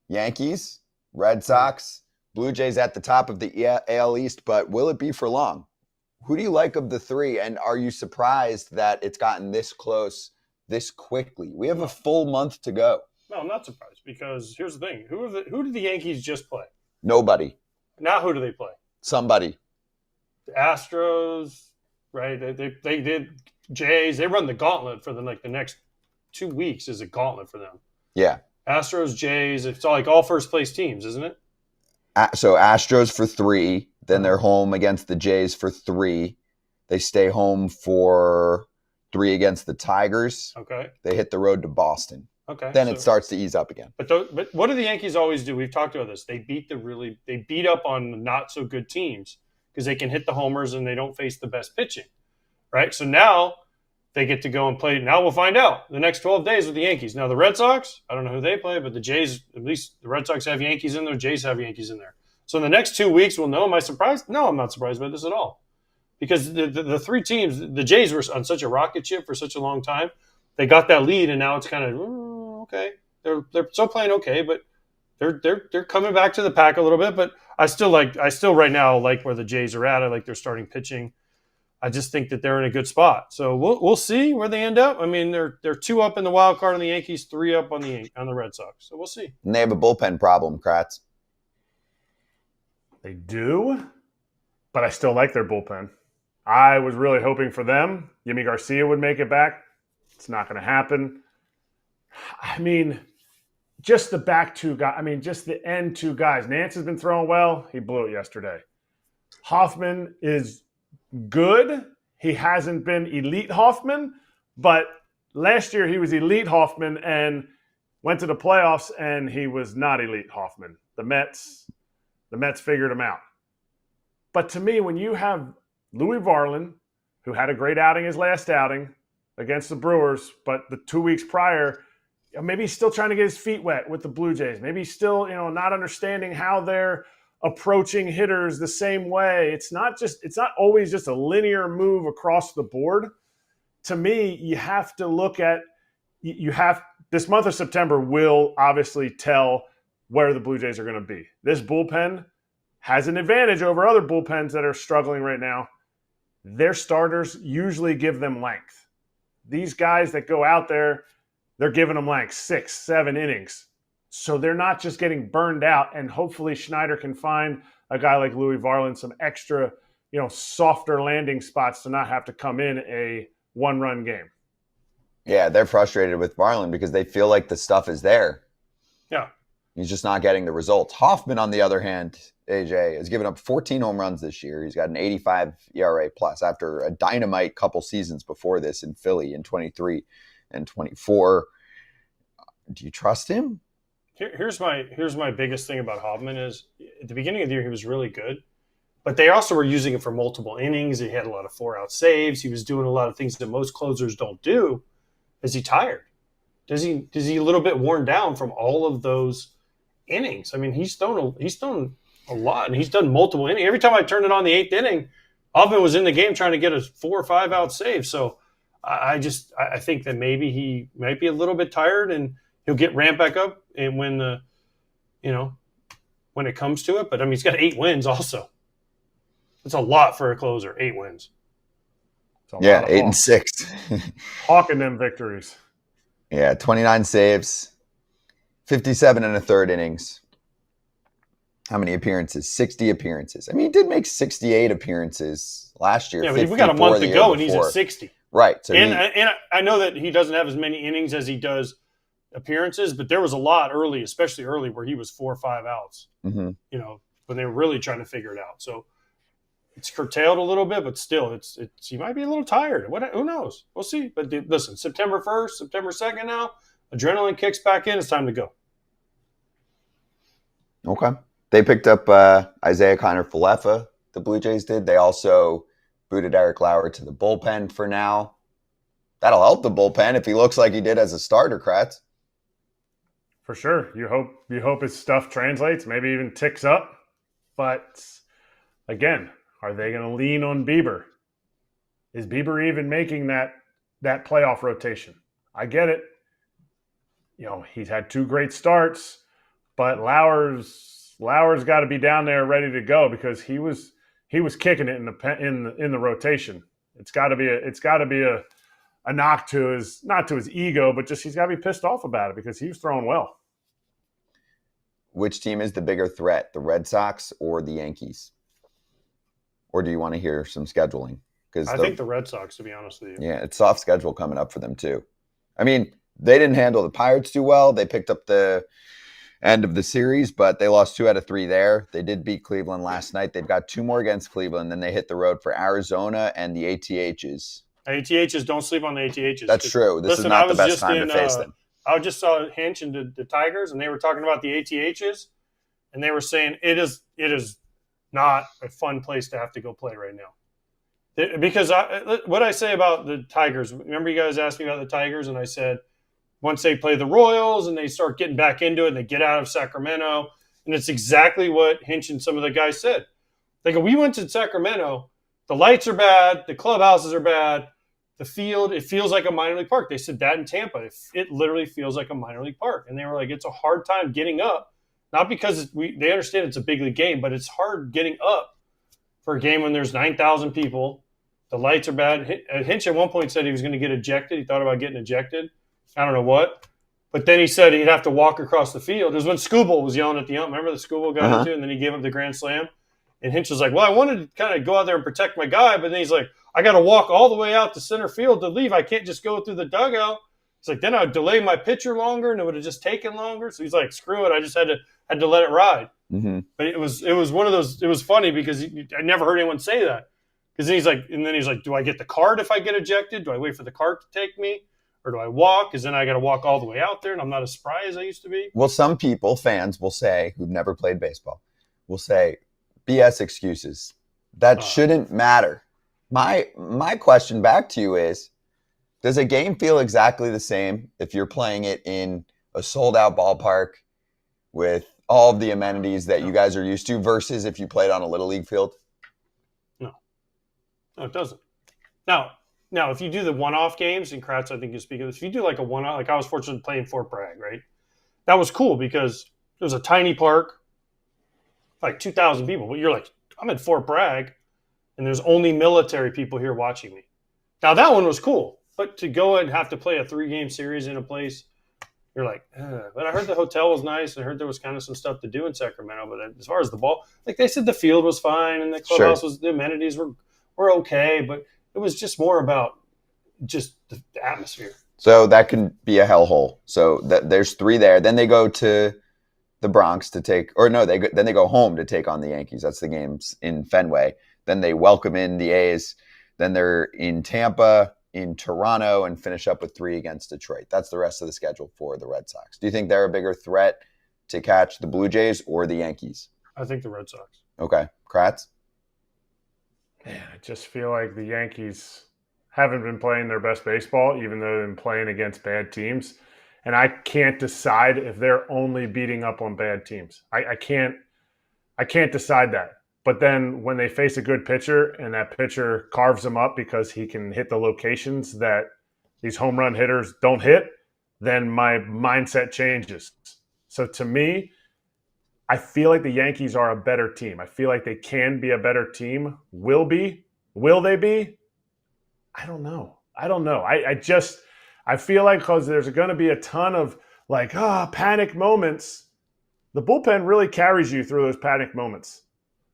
Yankees, Red Sox, Blue Jays at the top of the AL East, but will it be for long? Who do you like of the three, and are you surprised that it's gotten this close this quickly? We have a No, full month to go. no, I'm not surprised because here's the thing: who did the Yankees just play? Nobody. Now who do they play? Somebody. The Astros, right? They did Jays. They run the gauntlet for the next 2 weeks is a gauntlet for them. Yeah. Astros, Jays. It's all first place teams, isn't it? So Astros for 3, then Uh-huh. they're home against the Jays for 3. They stay home for 3 against the Tigers. Okay. They hit the road to Boston. Okay. Then it starts to ease up again. But what do the Yankees always do? We've talked about this. They beat up on not so good teams because they can hit the homers and they don't face the best pitching, right? So now they get to go and play. Now we'll find out the next 12 days with the Yankees. Now the Red Sox, I don't know who they play, but the Jays, at least the Red Sox have Yankees in there. Jays have Yankees in there. So in the next 2 weeks, we'll know. Am I surprised? No, I'm not surprised by this at all. Because the three teams, the Jays were on such a rocket ship for such a long time. They got that lead, and now it's kind of okay. They're still playing okay, but they're coming back to the pack a little bit. But I still right now like where the Jays are at. I like their starting pitching. I just think that they're in a good spot. So we'll see where they end up. I mean, they're 2 up in the wild card on the Yankees, 3 up on the Red Sox. So we'll see. And they have a bullpen problem, Kratz. They do, but I still like their bullpen. I was really hoping for them. Yimi Garcia would make it back. It's not going to happen. I mean, just the back two guys. I mean, just the end two guys. Nance has been throwing well. He blew it yesterday. Hoffman is good. He hasn't been elite Hoffman, but last year he was elite Hoffman and went to the playoffs and he was not elite Hoffman. The Mets figured him out. But to me, when you have Louis Varland, who had a great outing his last outing against the Brewers, but the 2 weeks prior, maybe he's still trying to get his feet wet with the Blue Jays. Maybe he's still, not understanding how they're approaching hitters the same way. It's not always just a linear move across the board. To me, you have to look at this month of September will obviously tell where the Blue Jays are going to be. This bullpen has an advantage over other bullpens that are struggling right now. Their starters usually give them length. These guys that go out there, they're giving them length, 6, 7 innings. So they're not just getting burned out. And hopefully Schneider can find a guy like Louis Varland some extra, softer landing spots to not have to come in a one-run game. Yeah, they're frustrated with Varland because they feel like the stuff is there. Yeah. He's just not getting the results. Hoffman, on the other hand, AJ, has given up 14 home runs this year. He's got an 85 ERA plus after a dynamite couple seasons before this in Philly in 23 and 24. Do you trust him? Here's my biggest thing about Hoffman is at the beginning of the year he was really good, but they also were using it for multiple innings. He had a lot of 4-out saves. He was doing a lot of things that most closers don't do. Is he tired? Is he a little bit worn down from all of those innings? I mean, he's thrown a lot, and he's done multiple innings. Every time I turned it on the 8th inning, Hoffman was in the game trying to get a 4 or 5-out save. So I think that maybe he might be a little bit tired, and he'll get ramped back up and when it comes to it. But I mean, he's got 8 wins also. It's a lot for a closer, 8 wins. Yeah, 8 and 6. Hawking them victories. Yeah, 29 saves, 57 and a third innings. How many appearances? 60 appearances. I mean, he did make 68 appearances last year. Yeah, but we got a month to go, and he's at 60. Right. So and I know that he doesn't have as many innings as he does appearances, but there was a lot early, especially early, where he was 4 or 5 outs. Mm-hmm. When they were really trying to figure it out. So it's curtailed a little bit, but still, it's he might be a little tired. Who knows? We'll see. But listen, September 1st, September 2nd now, adrenaline kicks back in. It's time to go. Okay. They picked up Isaiah Kiner-Falefa, the Blue Jays did. They also booted Eric Lauer to the bullpen for now. That'll help the bullpen if he looks like he did as a starter, Kratz. For sure. You hope his stuff translates, maybe even ticks up. But again, are they going to lean on Bieber? Is Bieber even making that playoff rotation? I get it. He's had 2 great starts. but Lauer's got to be down there ready to go because he was kicking it in the rotation. It's got to be a knock to his, not to his ego, but just he's got to be pissed off about it because he was throwing well. Which team is the bigger threat, the Red Sox or the Yankees? Or do you want to hear some scheduling? Because I think the Red Sox, to be honest with you. Yeah, it's soft schedule coming up for them too. I mean, they didn't handle the Pirates too well. They picked up the end of the series, but they lost 2 out of 3 there. They did beat Cleveland last night. They've got 2 more against Cleveland. Then they hit the road for Arizona and the ATHs. ATHs, don't sleep on the ATHs. That's true. This is not the best time to face them. I just saw Hinch and the Tigers, and they were talking about the ATHs, and they were saying it is not a fun place to have to go play right now. Because what I say about the Tigers, remember you guys asked me about the Tigers, and I said once they play the Royals and they start getting back into it and they get out of Sacramento, and it's exactly what Hinch and some of the guys said. They go, we went to Sacramento, the lights are bad, the clubhouses are bad, the field, it feels like a minor league park. They said that in Tampa. It literally feels like a minor league park. And they were like, it's a hard time getting up. Not because they understand it's a big league game, but it's hard getting up for a game when there's 9,000 people. The lights are bad. Hinch at one point said he was going to get ejected. He thought about getting ejected. I don't know what. But then he said he'd have to walk across the field. It was when Scooble was yelling at the ump. Remember the Scooble got into it, and then he gave up the grand slam? And Hinch was like, well, I wanted to kind of go out there and protect my guy, but then he's like, I got to walk all the way out to center field to leave. I can't just go through the dugout. He's like, then I would delay my pitcher longer, and it would have just taken longer. So he's like, screw it. I just had to let it ride. Mm-hmm. But it was one of those. It was funny because I never heard anyone say that. Because he's like, do I get the card if I get ejected? Do I wait for the card to take me, or do I walk? Because then I got to walk all the way out there, and I'm not as spry as I used to be. Well, some people, fans, will say who've never played baseball, will say BS excuses. That shouldn't matter. My question back to you is, does a game feel exactly the same if you're playing it in a sold-out ballpark with all of the amenities that you guys are used to versus if you played on a Little League field? No, it doesn't. Now, if you do the one-off games, and Kratz, I think you speak of this, if you do like a one-off, like I was fortunate to play in Fort Bragg, right? That was cool because it was a tiny park, like 2,000 people. But you're like, I'm in Fort Bragg, and there's only military people here watching me. Now, that one was cool. But to go and have to play a 3-game series in a place, you're like, but I heard the hotel was nice. And I heard there was kind of some stuff to do in Sacramento. But as far as the ball, like they said the field was fine and the clubhouse was, the amenities were okay. But it was just more about just the atmosphere. So that can be a hellhole. So there's 3 there. Then they go to the Bronx to take, or no, then they go home to take on the Yankees. That's the games in Fenway. Then they welcome in the A's. Then they're in Tampa, in Toronto, and finish up with 3 against Detroit. That's the rest of the schedule for the Red Sox. Do you think they're a bigger threat to catch the Blue Jays or the Yankees? I think the Red Sox. Okay. Kratz? Man, I just feel like the Yankees haven't been playing their best baseball, even though they've been playing against bad teams. And I can't decide if they're only beating up on bad teams. I can't decide that. But then when they face a good pitcher and that pitcher carves them up because he can hit the locations that these home run hitters don't hit, then my mindset changes. So to me, I feel like the Yankees are a better team. I feel like they can be a better team. Will they be? I don't know. I feel like because there's going to be a ton of panic moments. The bullpen really carries you through those panic moments.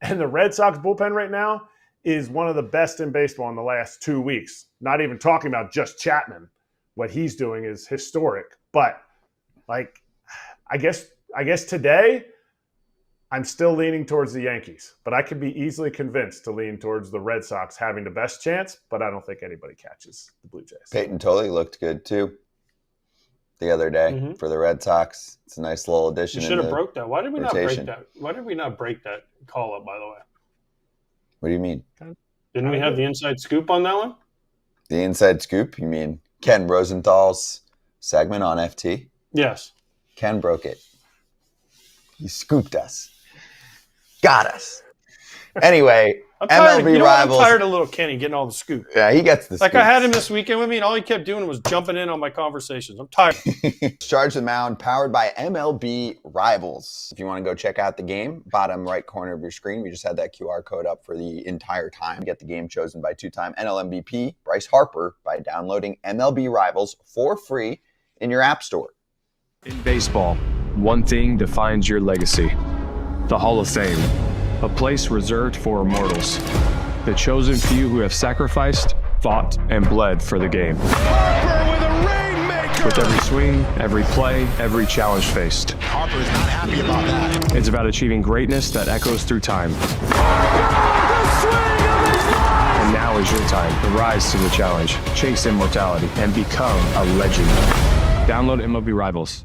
And the Red Sox bullpen right now is one of the best in baseball in the last 2 weeks. Not even talking about just Chapman. What he's doing is historic. But I guess today I'm still leaning towards the Yankees. But I could be easily convinced to lean towards the Red Sox having the best chance. But I don't think anybody catches the Blue Jays. Peyton Tolley looked good too the other day for the Red Sox. It's a nice little addition. You should have broke that. Why did we rotation. not break that? Why did we not break that call up, by the way? What do you mean? Didn't we have the inside scoop on that one? The inside scoop? You mean Ken Rosenthal's segment on FT? Yes. Ken broke it. He scooped us. Got us. Anyway, I'm tired. MLB Rivals. I'm tired of little Kenny getting all the scoop. Yeah, he gets the Like scoops. I had him this weekend with me, and all he kept doing was jumping in on my conversations. I'm tired. Charge the Mound, powered by MLB Rivals. If you want to go check out the game, bottom right corner of your screen, we just had that QR code up for the entire time. Get the game chosen by two-time NL MVP Bryce Harper by downloading MLB Rivals for free in your app store. In baseball, one thing defines your legacy: the Hall of Fame, a place reserved for immortals, the chosen few who have sacrificed, fought, and bled for the game. Harper with a rainmaker! With every swing, every play, every challenge faced. Harper is not happy about that. It's about achieving greatness that echoes through time. And now is your time to rise to the challenge, chase immortality, and become a legend. Download MLB Rivals.